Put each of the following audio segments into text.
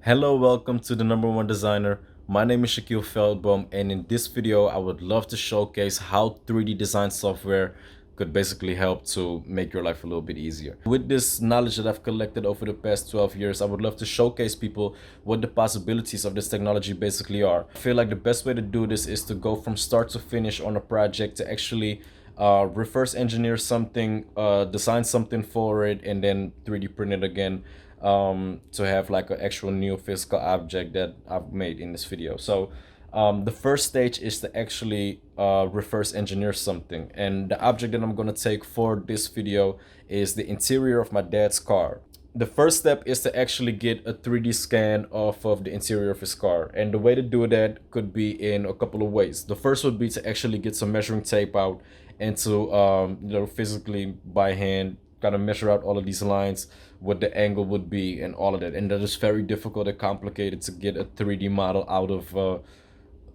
Hello, welcome to the Nr1 Designer. My name is Shaquille Veldboom, and in this video, I would love to showcase how 3D design software could basically help to make your life a little bit easier. With this knowledge that I've collected over the past 12 years, I would love to showcase people what the possibilities of this technology basically are. I feel like the best way to do this is to go from start to finish on a project to actually reverse engineer something, design something for it, and then 3D print it again to have like an actual new physical object that I've made in this video. So the first stage is to actually reverse engineer something, and the object that I'm gonna take for this video is the interior of my dad's car. The first step is to actually get a 3D scan of the interior of his car, and the way to do that could be in a couple of ways. The first would be to actually get some measuring tape out and to physically by hand kind of measure out all of these lines, what the angle would be and all of that. And that is very difficult and complicated to get a 3D model out of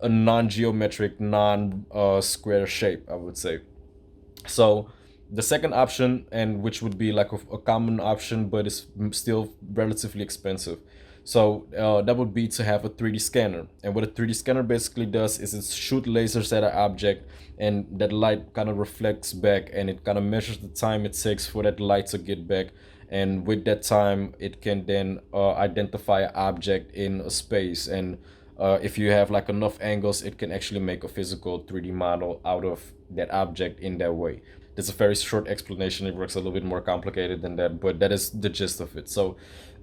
a non-geometric, non-square shape, I would say. So the second option, and which would be like a common option, but it's still relatively expensive. So that would be to have a 3D scanner. And what a 3D scanner basically does is it shoots lasers at an object, and that light kind of reflects back, and it kind of measures the time it takes for that light to get back. And with that time, it can then identify an object in a space. And if you have like enough angles, it can actually make a physical 3D model out of that object in that way. That's a very short explanation. It works a little bit more complicated than that, but that is the gist of it. So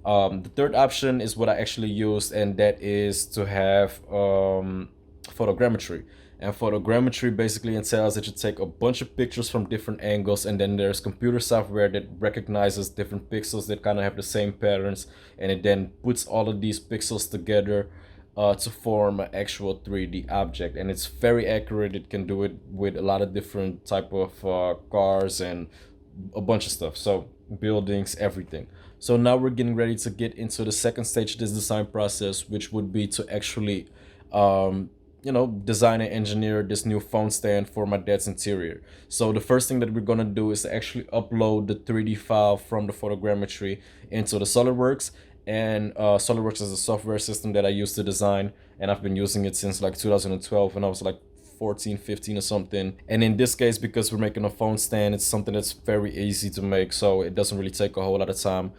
the third option is what I actually used, and that is to have photogrammetry. And photogrammetry basically entails that you take a bunch of pictures from different angles, and then there's computer software that recognizes different pixels that kind of have the same patterns, and it then puts all of these pixels together to form an actual 3D object. And it's very accurate. It can do it with a lot of different type of cars and a bunch of stuff, so buildings, everything. So now we're getting ready to get into the second stage of this design process, which would be to actually design and engineer this new phone stand for my dad's interior. So the first thing that we're gonna do is to actually upload the 3D file from the photogrammetry into the SolidWorks. And SolidWorks is a software system that I used to design, and I've been using it since like 2012 when I was like 14, 15 or something. And in this case, because we're making a phone stand, it's something that's very easy to make, so it doesn't really take a whole lot of time.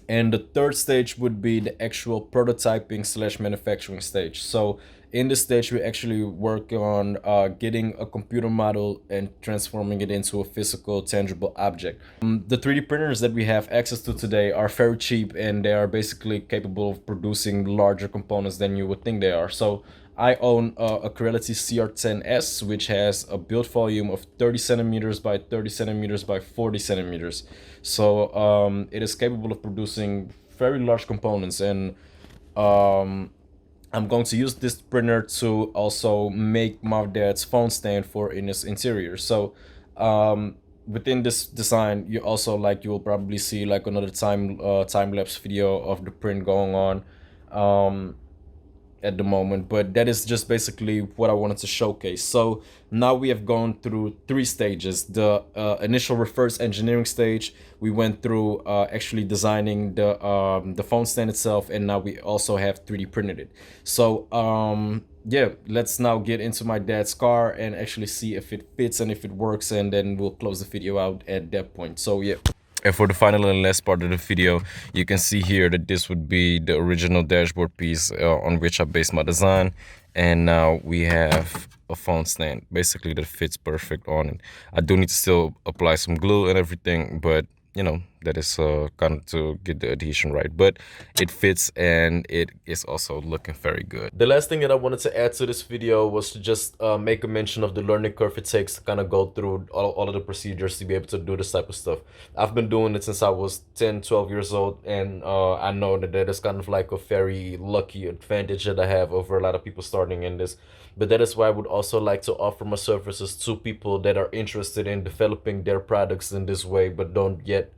And the third stage would be the actual prototyping slash manufacturing stage. So in this stage, we actually work on getting a computer model and transforming it into a physical, tangible object. The 3D printers that we have access to today are very cheap, and they are basically capable of producing larger components than you would think they are. So I own a Creality CR10S, which has a build volume of 30 centimeters by 30 centimeters by 40 centimeters. So it is capable of producing very large components, and I'm going to use this printer to also make my dad's phone stand for in his interior. So within this design, you will probably see like another time-lapse video of the print going on at the moment, but that is just basically what I wanted to showcase. So now we have gone through three stages. The initial reverse engineering stage, we went through actually designing the phone stand itself, and now we also have 3D printed it. So yeah, let's now get into my dad's car and actually see if it fits and if it works, and then we'll close the video out at that point. So yeah. And for the final and last part of the video, you can see here that this would be the original dashboard piece on which I based my design. And now we have a phone stand basically that fits perfect on it. I do need to still apply some glue and everything, but that is kind of to get the adhesion right, but it fits and it is also looking very good. The last thing that I wanted to add to this video was to just make a mention of the learning curve it takes to kind of go through all of the procedures to be able to do this type of stuff. I've been doing it since I was 10, 12 years old, and I know that is kind of like a very lucky advantage that I have over a lot of people starting in this. But that is why I would also like to offer my services to people that are interested in developing their products in this way, but don't yet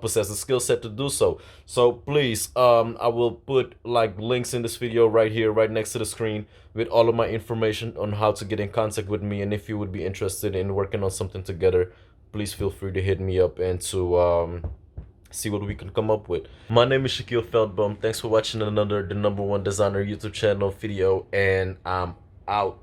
possess the skill set to do so. So please, I will put like links in this video right here, right next to the screen, with all of my information on how to get in contact with me. And if you would be interested in working on something together, please feel free to hit me up and to see what we can come up with. My name is Shaquille Veldboom. Thanks for watching another The Number One Designer YouTube channel video, and I'm out.